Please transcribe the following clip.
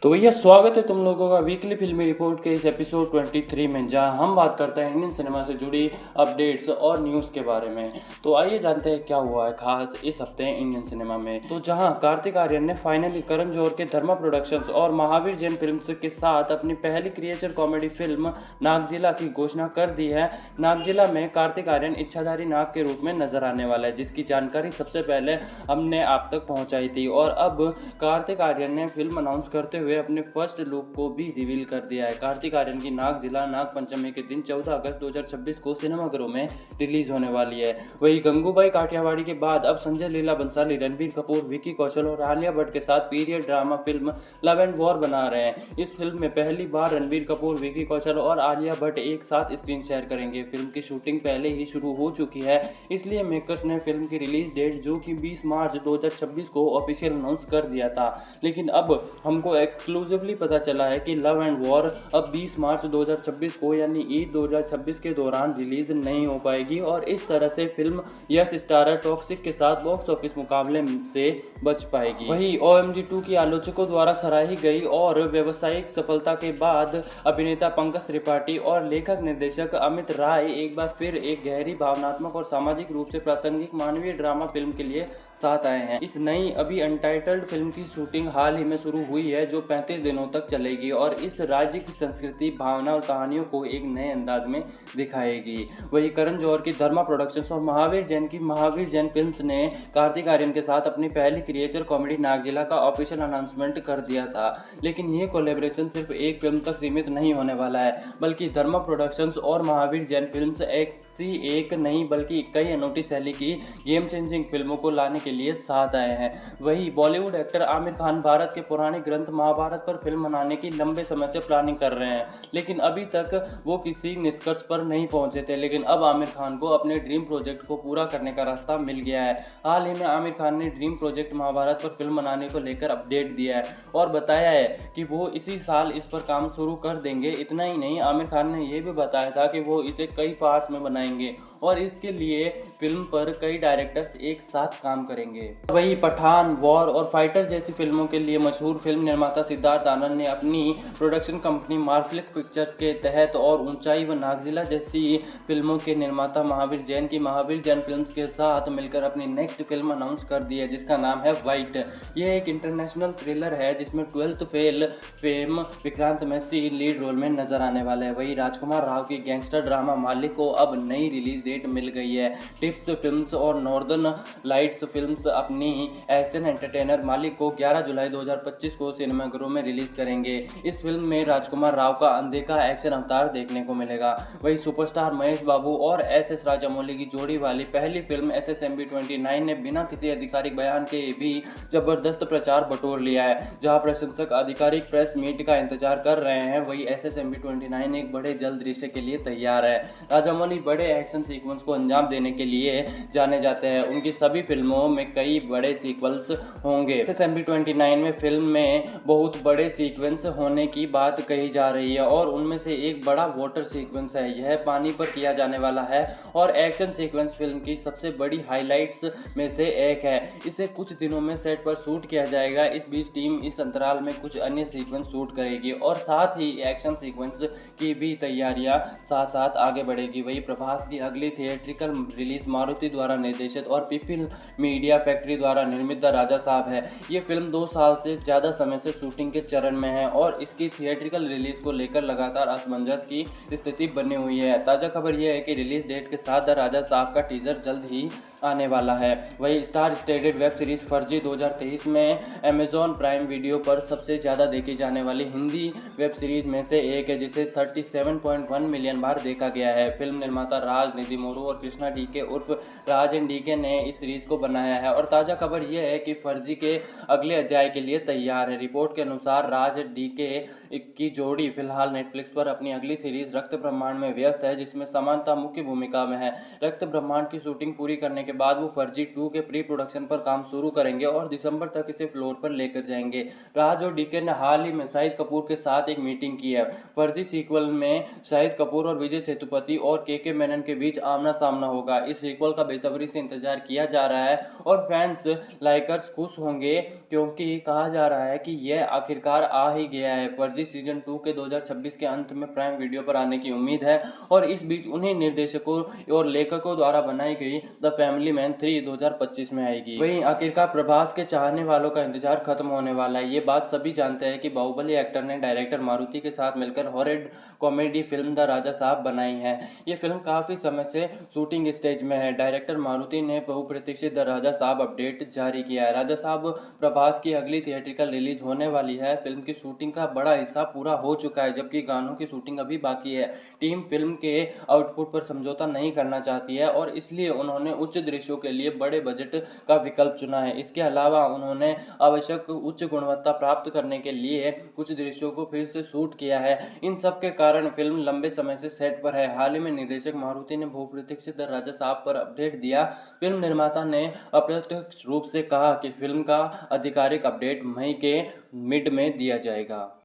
तो भैया स्वागत है तुम लोगों का वीकली फिल्मी रिपोर्ट के इस एपिसोड 23 में, जहां हम बात करते हैं इंडियन सिनेमा से जुड़ी अपडेट्स और न्यूज़ के बारे में। तो आइए जानते हैं क्या हुआ है खास इस हफ्ते इंडियन सिनेमा में। तो जहां कार्तिक आर्यन ने फाइनली करण जौहर के धर्मा प्रोडक्शंस और महावीर जैन फिल्म्स के साथ अपनी पहली क्रिएचर कॉमेडी फिल्म नागजिला की घोषणा कर दी है। नागजिला में कार्तिक आर्यन इच्छाधारी नाग के रूप में नजर आने वाला है, जिसकी जानकारी सबसे पहले हमने आप तक पहुंचाई थी। और अब कार्तिक आर्यन ने फिल्म अनाउंस करते हुए अपने फर्स्ट लुक को भी रिवील कर दिया है। कार्तिक आर्यन की नागजिला नाग पंचमी के दिन 14 अगस्त 2026 को सिनेमाघरों में रिलीज होने वाली है। वहीं गंगूबाई काठियावाड़ी के बाद अब संजय लीला बंसाली, रणबीर कपूर, विकी कौशल और आलिया भट्ट के साथ period drama film love and war बना रहे हैं। इस फिल्म में पहली बार रणबीर कपूर, विकी कौशल और आलिया भट्ट एक साथ स्क्रीन शेयर करेंगे। फिल्म की शूटिंग पहले ही शुरू हो चुकी है, इसलिए मेकर्स ने फिल्म की रिलीज डेट जो कि 20 मार्च 2026 को ऑफिशियल अनाउंस कर दिया था। लेकिन अब हमको एक्सक्लूसिवली पता चला है कि लव एंड वॉर अब 20 मार्च 2026 को यानी ईद 2026 के दौरान रिलीज नहीं हो पाएगी और इस तरह से फिल्म यश स्टारर टॉक्सिक के साथ बॉक्स ऑफिस मुकाबले से बच पाएगी। वहीं OMG 2 की आलोचकों द्वारा सराही गई और व्यावसायिक सफलता के बाद अभिनेता पंकज त्रिपाठी और लेखक निर्देशक अमित राय एक बार फिर एक गहरी भावनात्मक और सामाजिक रूप से प्रासंगिक मानवीय ड्रामा फिल्म के लिए साथ आए हैं। इस नई अभी अनटाइटल्ड फिल्म की शूटिंग हाल ही में शुरू हुई है, जो 35 दिनों तक चलेगी और इस राज्य की संस्कृति, भावना और कहानियों को एक नए अंदाज में दिखाएगी। वहीं करण जौहर की धर्मा प्रोडक्शंस और महावीर जैन की महावीर जैन फिल्म्स ने कार्तिक आर्यन के साथ अपनी पहली क्रिएचर कॉमेडी नागजिला का ऑफिशियल अनाउंसमेंट कर दिया था। लेकिन ये कोलैबोरेशन सिर्फ एक फिल्म तक सीमित नहीं होने वाला है, बल्कि धर्मा प्रोडक्शंस और महावीर जैन फिल्म्स एक नहीं बल्कि कई अनोखी शैली की गेम चेंजिंग फिल्मों को लाने के लिए साथ आए हैं। वहीं बॉलीवुड एक्टर आमिर खान भारत के पुराने ग्रंथ महाभारत पर फिल्म बनाने की लंबे समय से प्लानिंग कर रहे हैं, लेकिन अभी तक वो किसी निष्कर्ष पर नहीं पहुंचे थे। लेकिन अब आमिर खान को अपने ड्रीम प्रोजेक्ट को पूरा करने का रास्ता मिल गया है। हाल ही में आमिर खान ने ड्रीम प्रोजेक्ट महाभारत पर फिल्म बनाने को लेकर अपडेट दिया है और बताया है कि वो इसी साल इस पर काम शुरू कर देंगे। इतना ही नहीं, आमिर खान ने यह भी बताया था कि वो इसे कई पार्ट्स में बनाएंगे और इसके लिए फिल्म पर कई डायरेक्टर्स एक साथ काम करेंगे। वही पठान, वॉर और फाइटर जैसी फिल्मों के लिए मशहूर फिल्म निर्माता सिद्धार्थ आनंद ने अपनी प्रोडक्शन कंपनी मार्फ्लिक पिक्चर्स के तहत और ऊंचाई व नागजिला जैसी फिल्मों के निर्माता महावीर जैन की महावीर जैन फिल्म्स के साथ मिलकर अपनी नेक्स्ट फिल्म अनाउंस कर दी है, जिसका नाम है वाइट। यह एक इंटरनेशनल थ्रिलर है जिसमें 12th fail fame Vikrant Massey lead role में नजर आने वाला है। वही राजकुमार राव की गैंगस्टर ड्रामा मालिक को अब नई रिलीज डेट मिल गई है। टिप्स फिल्म्स और नॉर्दर्न लाइट्स फिल्म्स अपनी एक्शन एंटरटेनर मालिक को 11 जुलाई 2025 को सिनेमाघरों में रिलीज करेंगे। इस फिल्म में राजकुमार राव का अनदेखा एक्शन अवतार देखने को मिलेगा। वही सुपरस्टार महेश बाबू और SS राजामौली की जोड़ी वाली पहली फिल्म SSMB 29 ने बिना किसी आधिकारिक बयान के भी जबरदस्त प्रचार बटोर लिया है। जहां प्रशंसक आधिकारिक प्रेस मीट का इंतजार कर रहे हैं, वही SSMB 29 एक बड़े जल्द दृश्य के लिए तैयार है। राजामौली बड़े एक्शन सीक्वेंस को अंजाम देने के लिए जाने जाते हैं। उनकी सभी फिल्मों में कई बड़े सीक्वल्स होंगे। SSMB 29 में फिल्म में बहुत बड़े सीक्वेंस होने की बात कही जा रही है और उनमें से एक बड़ा वाटर सीक्वेंस है। यह पानी पर किया जाने वाला है और एक्शन सीक्वेंस फिल्म की सबसे बड़ी हाइलाइट्स में से एक है। इसे कुछ दिनों में सेट पर शूट किया जाएगा। इस बीच टीम इस अंतराल में कुछ अन्य सीक्वेंस शूट करेगी और साथ ही एक्शन सीक्वेंस की भी तैयारियां साथ साथ आगे बढ़ेगी। वही प्रभास की अगली थिएट्रिकल रिलीज मारुति द्वारा निर्देशित और पीपल मीडिया फैक्ट्री द्वारा निर्मित द राजा साहब है। ये फिल्म 2 साल से ज़्यादा समय से शूटिंग के चरण में है और इसकी थिएट्रिकल रिलीज को लेकर लगातार असमंजस की स्थिति बनी हुई है। ताज़ा खबर यह है कि रिलीज डेट के साथ द राजा साहब का टीजर जल्द ही आने वाला है। वही स्टार स्टेडेड वेब सीरीज फर्जी 2023 में अमेजॉन प्राइम वीडियो पर सबसे ज़्यादा देखी जाने वाली हिंदी वेब सीरीज में से एक है, जिसे 37.1 मिलियन बार देखा गया है। फिल्म निर्माता राज, निधि मोरू और कृष्णा डीके उर्फ राज एंड डीके ने इस सीरीज को बनाया है और ताज़ा खबर यह है कि फर्जी के अगले अध्याय के लिए तैयार है। रिपोर्ट के अनुसार राज डीके की जोड़ी फिलहाल नेटफ्लिक्स पर अपनी अगली सीरीज रक्त ब्रह्मांड में व्यस्त है, जिसमें समानता मुख्य भूमिका में है। रक्त ब्रह्मांड की शूटिंग पूरी करने के बाद वो फर्जी 2 के प्री प्रोडक्शन पर काम शुरू करेंगे और दिसंबर तक इसे फ्लोर पर लेकर जाएंगे। राज और डीके ने हाल ही में शाहिद कपूर के साथ एक मीटिंग की है। फर्जी सीक्वल में शाहिद कपूर और विजय सेतुपति और के मेनन के बीच आमना सामना होगा। इस सीक्वल का बेसब्री से इंतजार किया जा रहा है और फैंस लाइकर्स खुश होंगे क्योंकि कहा जा रहा है कि यह आखिरकार आ ही गया है। फर्जी सीजन 2 के 2026 के अंत में प्राइम वीडियो पर आने की उम्मीद है और इस बीच उन्हीं निर्देशकों और लेखकों द्वारा बनाई गई द फैमिली मैन 3 2025 में आएगी। वहीं आखिरकार प्रभास के चाहने वालों का इंतजार खत्म होने वाला है। ये बात सभी जानते हैं कि बाहुबली एक्टर ने डायरेक्टर मारुति के साथ मिलकर हॉरर कॉमेडी फिल्म द राजा साहब बनाई है। ये फिल्म काफी समय से शूटिंग स्टेज में है। डायरेक्टर मारुति ने बहुप्रतीक्षित द राजा साहब अपडेट जारी किया है। राजा साहब प्रभास की अगली थिएट्रिकल रिलीज होने वाली है। फिल्म की शूटिंग का बड़ा हिस्सा पूरा हो चुका है जबकि गानों की शूटिंग अभी बाकी है। टीम फिल्म के आउटपुट पर समझौता नहीं करना चाहती है और इसलिए उन्होंने उच्च दृश्यों के लिए बड़े बजट का विकल्प चुना है। इसके अलावा उन्होंने आवश्यक उच्च गुणवत्ता प्राप्त करने के लिए कुछ दृश्यों को फिर से शूट किया है। इन सब के कारण फिल्म लंबे समय से सेट पर है। हाल ही में निर्देशक मारुति ने बहुप्रतीक्षित द राजा साहब पर अपडेट दिया। फिल्म निर्माता ने अप्रत्यक्ष रूप से कहा कि फिल्म का आधिकारिक अपडेट मई के मिड में दिया जाएगा।